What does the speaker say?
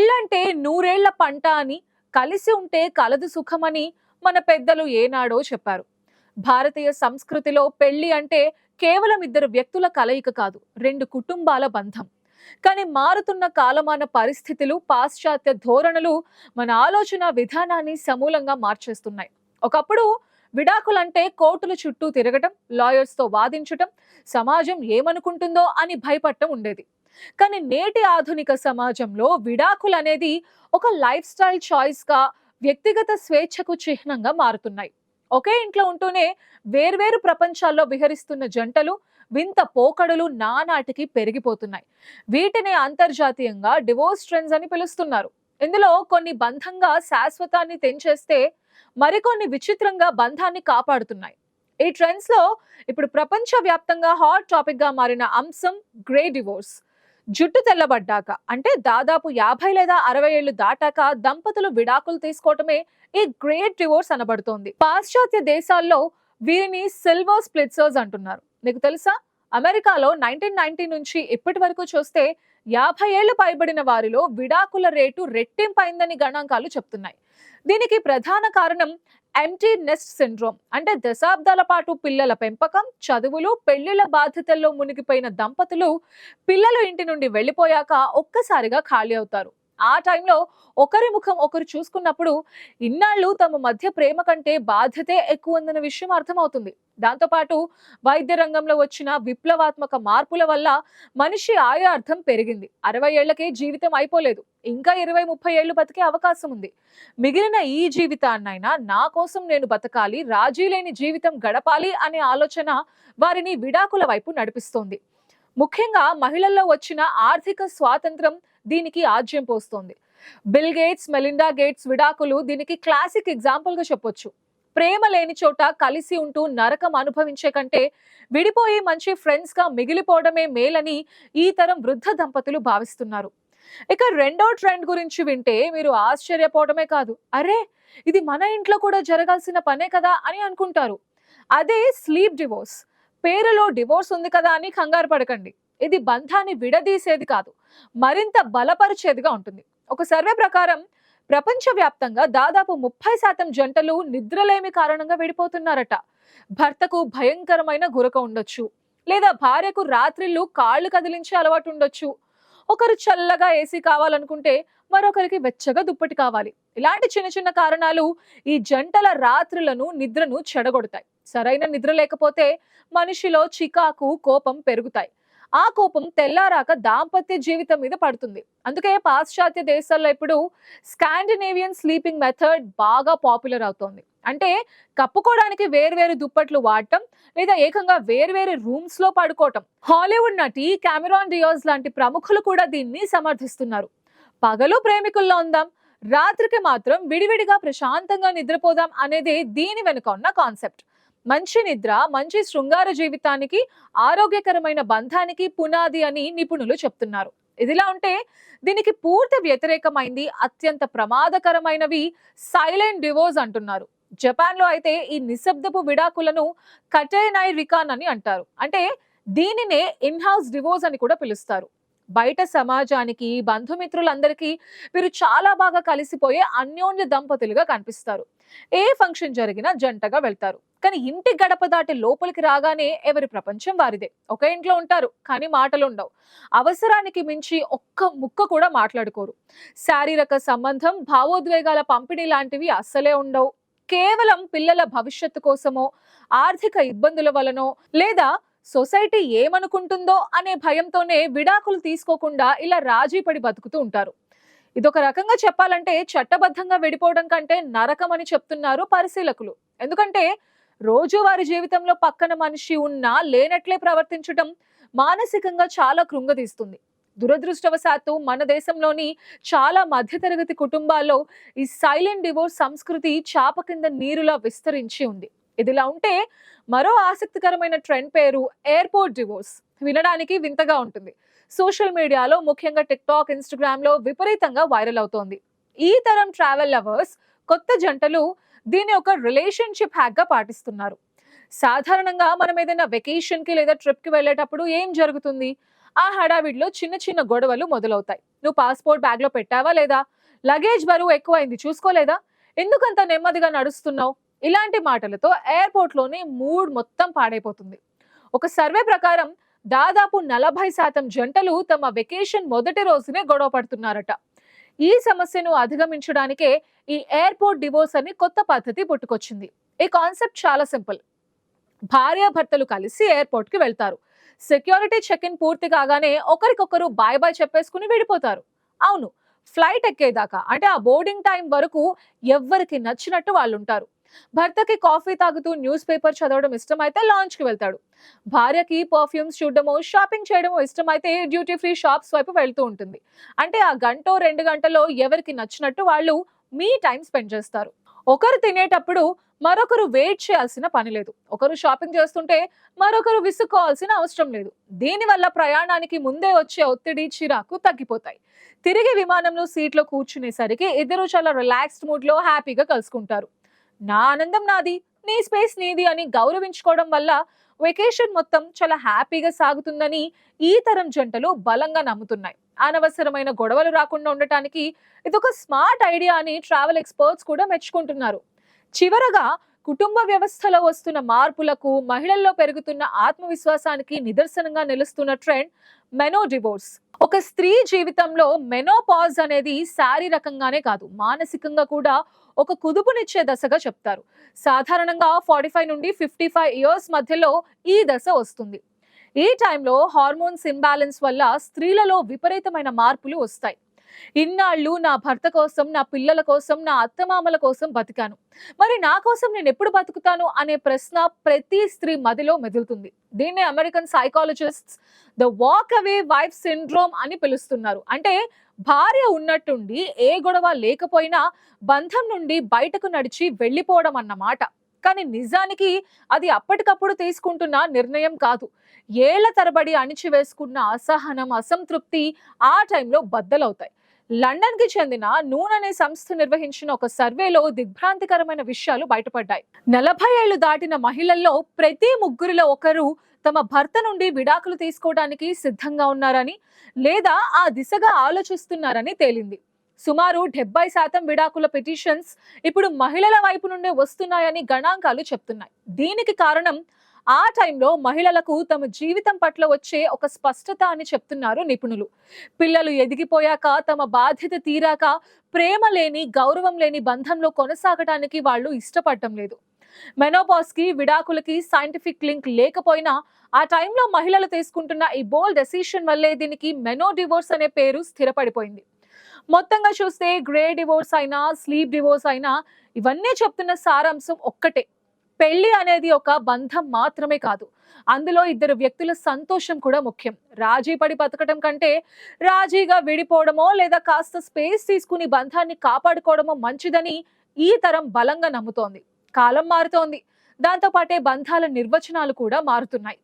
పెళ్ళంటే నూరేళ్ల పంట అని, కలిసి ఉంటే కలదు సుఖమని మన పెద్దలు ఏనాడో చెప్పారు. భారతీయ సంస్కృతిలో పెళ్లి అంటే కేవలం ఇద్దరు వ్యక్తుల కలయిక కాదు, రెండు కుటుంబాల బంధం. కానీ మారుతున్న కాలమాన పరిస్థితులు, పాశ్చాత్య ధోరణులు మన ఆలోచన విధానాన్ని సమూలంగా మార్చేస్తున్నాయి. ఒకప్పుడు విడాకులంటే కోర్టుల చుట్టూ తిరగటం, లాయర్స్ తో వాదించటం, సమాజం ఏమనుకుంటుందో అని భయపడటం ఉండేది. కానీ నేటి ఆధునిక సమాజంలో విడాకులు అనేది ఒక లైఫ్ స్టైల్ చాయిస్ గా, వ్యక్తిగత స్వేచ్ఛకు చిహ్నంగా మారుతున్నాయి. ఒకే ఇంట్లో ఉంటూనే వేర్వేరు ప్రపంచాల్లో విహరిస్తున్న జంటలు, వింత పోకడలు నానాటికి పెరిగిపోతున్నాయి. వీటిని అంతర్జాతీయంగా డివోర్స్ ట్రెండ్స్ అని పిలుస్తున్నారు. ఇందులో కొన్ని బంధంగా శాశ్వతాన్ని తెంచేస్తే, మరికొన్ని విచిత్రంగా బంధాన్ని కాపాడుతున్నాయి. ఈ ట్రెండ్స్ లో ఇప్పుడు ప్రపంచ వ్యాప్తంగా హాట్ టాపిక్ గా మారిన అంశం గ్రే డివోర్స్. జుట్టు తెల్లబడ్డాక, అంటే దాదాపు 50 లేదా 60 ఏళ్లు దాటాక దంపతులు విడాకులు తీసుకోవటమే ఈ గ్రేట్ డివోర్స్ అనబడుతోంది. పాశ్చాత్య దేశాల్లో వీరిని సిల్వర్ స్ప్లిట్సర్స్ అంటున్నారు. నీకు తెలుసా? అమెరికాలో 1990 నుంచి ఇప్పటి వరకు చూస్తే 50 ఏళ్లు పైబడిన వారిలో విడాకుల రేటు రెట్టింపైందని గణాంకాలు చెప్తున్నాయి. దీనికి ప్రధాన కారణం ఎంప్టీ నెస్ట్ సిండ్రోమ్, అంటే దశాబ్దాల పాటు పిల్లల పెంపకం, చదువులు, పెళ్లిళ్ల బాధ్యతల్లో మునిగిపోయిన దంపతులు పిల్లలు ఇంటి నుండి వెళ్లిపోయాక ఒక్కసారిగా ఖాళీ అవుతారు. ఆ టైంలో ఒకరి ముఖం ఒకరు చూసుకున్నప్పుడు ఇన్నాళ్ళు తమ మధ్య ప్రేమ కంటే బాధ్యతే ఎక్కువ ఉందన్న విషయం అర్థమవుతుంది. దాంతోపాటు వైద్య రంగంలో వచ్చిన విప్లవాత్మక మార్పుల వల్ల మనిషి ఆయార్థం పెరిగింది. 60 ఏళ్లకే జీవితం అయిపోలేదు, ఇంకా 20-30 ఏళ్లు బతికే అవకాశం ఉంది. మిగిలిన ఈ జీవితాన్నైనా నా కోసం నేను బతకాలి, రాజీ లేని జీవితం గడపాలి అనే ఆలోచన వారిని విడాకుల వైపు నడిపిస్తోంది. ముఖ్యంగా మహిళల్లో వచ్చిన ఆర్థిక స్వాతంత్రం దీనికి ఆజ్యం పోస్తోంది. బిల్ గేట్స్, మెలిండా గేట్స్ విడాకులు దీనికి క్లాసిక్ ఎగ్జాంపుల్ గా చెప్పొచ్చు. ప్రేమ లేని చోట కలిసి ఉంటూ నరకం అనుభవించే కంటే విడిపోయి మంచి ఫ్రెండ్స్ గా మిగిలిపోవడమే మేలని ఈ తరం వృద్ధ దంపతులు భావిస్తున్నారు. ఇక రెండో ట్రెండ్ గురించి వింటే మీరు ఆశ్చర్యపోవడమే కాదు, అరే ఇది మన ఇంట్లో కూడా జరగాల్సిన పనే కదా అని అనుకుంటారు. అదే స్లీప్ డివోర్స్. పేరులో డివోర్స్ ఉంది కదా అని కంగారు పడకండి. ఇది బంధాన్ని విడదీసేది కాదు, మరింత బలపరిచేదిగా ఉంటుంది. ఒక సర్వే ప్రకారం ప్రపంచవ్యాప్తంగా దాదాపు 30% జంటలు నిద్రలేమి కారణంగా విడిపోతున్నారట. భర్తకు భయంకరమైన గురక ఉండొచ్చు, లేదా భార్యకు రాత్రిళ్ళు కాళ్ళు కదిలించే అలవాటు ఉండొచ్చు. ఒకరు చల్లగా ఏసీ కావాలనుకుంటే మరొకరికి వెచ్చగా దుప్పటి కావాలి. ఇలాంటి చిన్న చిన్న కారణాలు ఈ జంటల రాత్రులను, నిద్రను చెడగొడతాయి. సరైన నిద్ర లేకపోతే మనిషిలో చికాకు, కోపం పెరుగుతాయి. ఆ కోపం తెల్లారాక దాంపత్య జీవితం మీద పడుతుంది. అందుకే పాశ్చాత్య దేశాల్లో ఇప్పుడు స్కాండినేవియన్ స్లీపింగ్ మెథడ్ బాగా పాపులర్ అవుతోంది. అంటే కప్పుకోవడానికి వేర్వేరు దుప్పట్లు వాడటం, లేదా ఏకంగా వేర్వేరు రూమ్స్ లో పడుకోవటం. హాలీవుడ్ నటి కెమెరాన్ డియాజ్ లాంటి ప్రముఖులు కూడా దీన్ని సమర్థిస్తున్నారు. పగలు ప్రేమికుల్లో ఉందాం, రాత్రికి మాత్రం విడివిడిగా ప్రశాంతంగా నిద్రపోదాం అనేది దీని వెనుక ఉన్న కాన్సెప్ట్. మంచి నిద్ర మంచి శృంగార జీవితానికి, ఆరోగ్యకరమైన బంధానికి పునాది అని నిపుణులు చెప్తున్నారు. ఇదిలా ఉంటే దీనికి పూర్తి వ్యతిరేకమైంది, అత్యంత ప్రమాదకరమైనవి సైలెంట్ డివోర్స్ అంటున్నారు. జపాన్ లో అయితే ఈ నిశ్శబ్దపు విడాకులను కటేనై రికాన్ అని అంటారు. అంటే దీనినే ఇన్ హౌస్ డివోర్స్ అని కూడా పిలుస్తారు. బయట సమాజానికి, బంధుమిత్రులందరికీ వీరు చాలా బాగా కలిసిపోయే అన్యోన్య దంపతులుగా కనిపిస్తారు. ఏ ఫంక్షన్ జరిగినా జంటగా వెళ్తారు. కానీ ఇంటి గడప దాటి లోపలికి రాగానే ఎవరి ప్రపంచం వారిదే. ఒక ఇంట్లో ఉంటారు, కానీ మాటలు ఉండవు. అవసరానికి మించి ఒక్క ముక్క కూడా మాట్లాడుకోరు. శారీరక సంబంధం, భావోద్వేగాల పంపిణీ లాంటివి అస్సలే ఉండవు. కేవలం పిల్లల భవిష్యత్తు కోసమో, ఆర్థిక ఇబ్బందుల వలనో, లేదా సొసైటీ ఏమనుకుంటుందో అనే భయంతోనే విడాకులు తీసుకోకుండా ఇలా రాజీ పడి బతుకుతూ ఉంటారు. ఇదొక రకంగా చెప్పాలంటే చట్టబద్ధంగా విడిపోవడం కంటే నరకం అని చెప్తున్నారు పరిశీలకులు. ఎందుకంటే రోజు వారి జీవితంలో పక్కన మనిషి ఉన్నా లేనట్లే ప్రవర్తించడం మానసికంగా చాలా కృంగదీస్తుంది. దురదృష్టవశాత్తు మన దేశంలోని చాలా మధ్యతరగతి కుటుంబాల్లో ఈ సైలెంట్ డివోర్స్ సంస్కృతి చాప కింద నీరులా విస్తరించి ఉంది. ఇదిలా ఉంటే మరో ఆసక్తికరమైన ట్రెండ్ పేరు ఎయిర్పోర్ట్ డివోర్స్. వినడానికి వింతగా ఉంటుంది. సోషల్ మీడియాలో, ముఖ్యంగా టిక్టాక్, ఇన్స్టాగ్రామ్ లో విపరీతంగా వైరల్ అవుతోంది. ఈ తరం ట్రావెల్ లవర్స్, కొత్త జంటలు దీన్ని ఒక రిలేషన్షిప్ హ్యాక్ గా పాటిస్తున్నారు. సాధారణంగా మనం ఏదైనా వెకేషన్ కి లేదా ట్రిప్ కి వెళ్ళేటప్పుడు ఏం జరుగుతుంది? ఆ హడావిడిలో చిన్న చిన్న గొడవలు మొదలవుతాయి. నువ్వు పాస్పోర్ట్ బ్యాగ్ లో పెట్టావా లేదా, లగేజ్ బరువు ఎక్కువైంది చూసుకోలేదా, ఎందుకంత నెమ్మదిగా నడుస్తున్నావు, ఇలాంటి మాటలతో ఎయిర్పోర్ట్ లోనే మూడ్ మొత్తం పాడైపోతుంది. ఒక సర్వే ప్రకారం దాదాపు 40% జంటలు తమ వెకేషన్ మొదటి రోజునే గొడవ పడుతున్నారట. ఈ సమస్యను అధిగమించడానికే ఈ ఎయిర్పోర్ట్ డివోర్స్ అని కొత్త పద్ధతి పుట్టుకొచ్చింది. ఈ కాన్సెప్ట్ చాలా సింపుల్. భార్యాభర్తలు కలిసి ఎయిర్పోర్ట్ కి వెళ్తారు. సెక్యూరిటీ చెక్ ఇన్ పూర్తి కాగానే ఒకరికొకరు బాయ్ బాయ్ చెప్పేసుకుని విడిపోతారు. అవును, ఫ్లైట్ ఎక్కేదాకా అంటే ఆ బోర్డింగ్ టైం వరకు ఎవ్వరికి నచ్చినట్టు వాళ్ళు ఉంటారు. భర్తకి కాఫీ తాగుతూ న్యూస్ పేపర్ చదవడం ఇష్టమైతే లాంచ్ కి వెళ్తాడు. భార్యకి పర్ఫ్యూమ్స్ చూడడమో షాపింగ్ చేయడమో ఇష్టమైతే డ్యూటీ ఫ్రీ షాప్స్ వైపు వెళ్తూ ఉంటుంది. అంటే ఆ గంటో 2 గంటలో ఎవరికి నచ్చినట్టు వాళ్ళు మీ టైం స్పెండ్ చేస్తారు. ఒకరు తినేటప్పుడు మరొకరు వెయిట్ చేయాల్సిన పని లేదు. ఒకరు షాపింగ్ చేస్తుంటే మరొకరు విసుక్కోవాల్సిన అవసరం లేదు. దీనివల్ల ప్రయాణానికి ముందే వచ్చే ఒత్తిడి, చిరాకు తగ్గిపోతాయి. తిరిగి విమానంలో సీట్లో కూర్చునేసరికి ఇద్దరు చాలా రిలాక్స్డ్ మూడ్ లో హ్యాపీగా కలుసుకుంటారు. నా ఆనందం నాది, నీ స్పేస్ నీది అని గౌరవించుకోవడం వల్ల వెకేషన్ మొత్తం చాలా హ్యాపీగా సాగుతుందని ఈ తరం జంటలు బలంగా నమ్ముతున్నాయి. అనవసరమైన గొడవలు రాకుండా ఉండటానికి ఇదొక స్మార్ట్ ఐడియా అని ట్రావెల్ ఎక్స్పర్ట్స్ కూడా మెచ్చుకుంటున్నారు. చివరగా, కుటుంబ వ్యవస్థలో వస్తున్న మార్పులకు, మహిళల్లో పెరుగుతున్న ఆత్మవిశ్వాసానికి నిదర్శనంగా నిలుస్తున్న ట్రెండ్ మెనో డివోర్స్. ఒక స్త్రీ జీవితంలో మెనోపాజ్ అనేది శారీరకంగానే కాదు, మానసికంగా కూడా ఒక కుదుపునిచ్చే దశగా చెప్తారు. సాధారణంగా 45 నుండి 55 ఇయర్స్ మధ్యలో ఈ దశ వస్తుంది. ఈ టైంలో హార్మోన్స్ ఇంబ్యాలెన్స్ వల్ల స్త్రీలలో విపరీతమైన మార్పులు వస్తాయి. ఇన్నాళ్ళు నా భర్త కోసం, నా పిల్లల కోసం, నా అత్తమామల కోసం బతికాను, మరి నా కోసం నేను ఎప్పుడు బతుకుతాను అనే ప్రశ్న ప్రతి స్త్రీ మదిలో మెదులుతుంది. దీన్నే American psychologists the walk away wife syndrome అని పిలుస్తున్నారు. అంటే భార్య ఉన్నట్టుండి ఏ గొడవ లేకపోయినా బంధం నుండి బయటకు నడిచి వెళ్ళిపోవడం అన్నమాట. కానీ నిజానికి అది అప్పటికప్పుడు తీసుకుంటున్న నిర్ణయం కాదు. ఏళ్ల తరబడి అణిచివేసుకున్న అసహనం, అసంతృప్తి ఆ టైంలో బద్దలవుతాయి. లండన్ కి చెందిన నూన్ అనే సంస్థ నిర్వహించిన ఒక సర్వేలో దిగ్భ్రాంతికరమైన విషయాలు బయటపడ్డాయి. 40 ఏళ్లు దాటిన మహిళల్లో ప్రతి ముగ్గురిలో ఒకరు తమ భర్త నుండి విడాకులు తీసుకోవడానికి సిద్ధంగా ఉన్నారని, లేదా ఆ దిశగా ఆలోచిస్తున్నారని తేలింది. సుమారు 70% విడాకుల పిటిషన్స్ ఇప్పుడు మహిళల వైపు నుండే వస్తున్నాయని గణాంకాలు చెప్తున్నాయి. దీనికి కారణం ఆ టైంలో మహిళలకు తమ జీవితం పట్ల వచ్చే ఒక స్పష్టత అని చెప్తున్నారు నిపుణులు. పిల్లలు ఎదిగిపోయాక, తమ బాధ్యత తీరాక ప్రేమ లేని, గౌరవం లేని బంధంలో కొనసాగటానికి వాళ్ళు ఇష్టపడటం లేదు. మెనోపాజ్ కి, విడాకులకి సైంటిఫిక్ లింక్ లేకపోయినా ఆ టైంలో మహిళలు తీసుకుంటున్న ఈ బోల్డ్ డెసిషన్ వల్లే దీనికి మెనో డివోర్స్ అనే పేరు స్థిరపడిపోయింది. మొత్తంగా చూస్తే గ్రే డివోర్స్ అయినా, స్లీప్ డివోర్స్ అయినా ఇవన్నీ చెప్తున్న సారాంశం ఒక్కటే. పెళ్లి అనేది ఒక బంధం మాత్రమే కాదు, అందులో ఇద్దరు వ్యక్తుల సంతోషం కూడా ముఖ్యం. రాజీ పడి బతకడం కంటే రాజీగా విడిపోవడమో లేదా కాస్త స్పేస్ తీసుకుని బంధాన్ని కాపాడుకోవడమో మంచిదని ఈ తరం బలంగా నమ్ముతోంది. కాలం మారుతోంది, దాంతో పాటే బంధాల నిర్వచనాలు కూడా మారుతున్నాయి.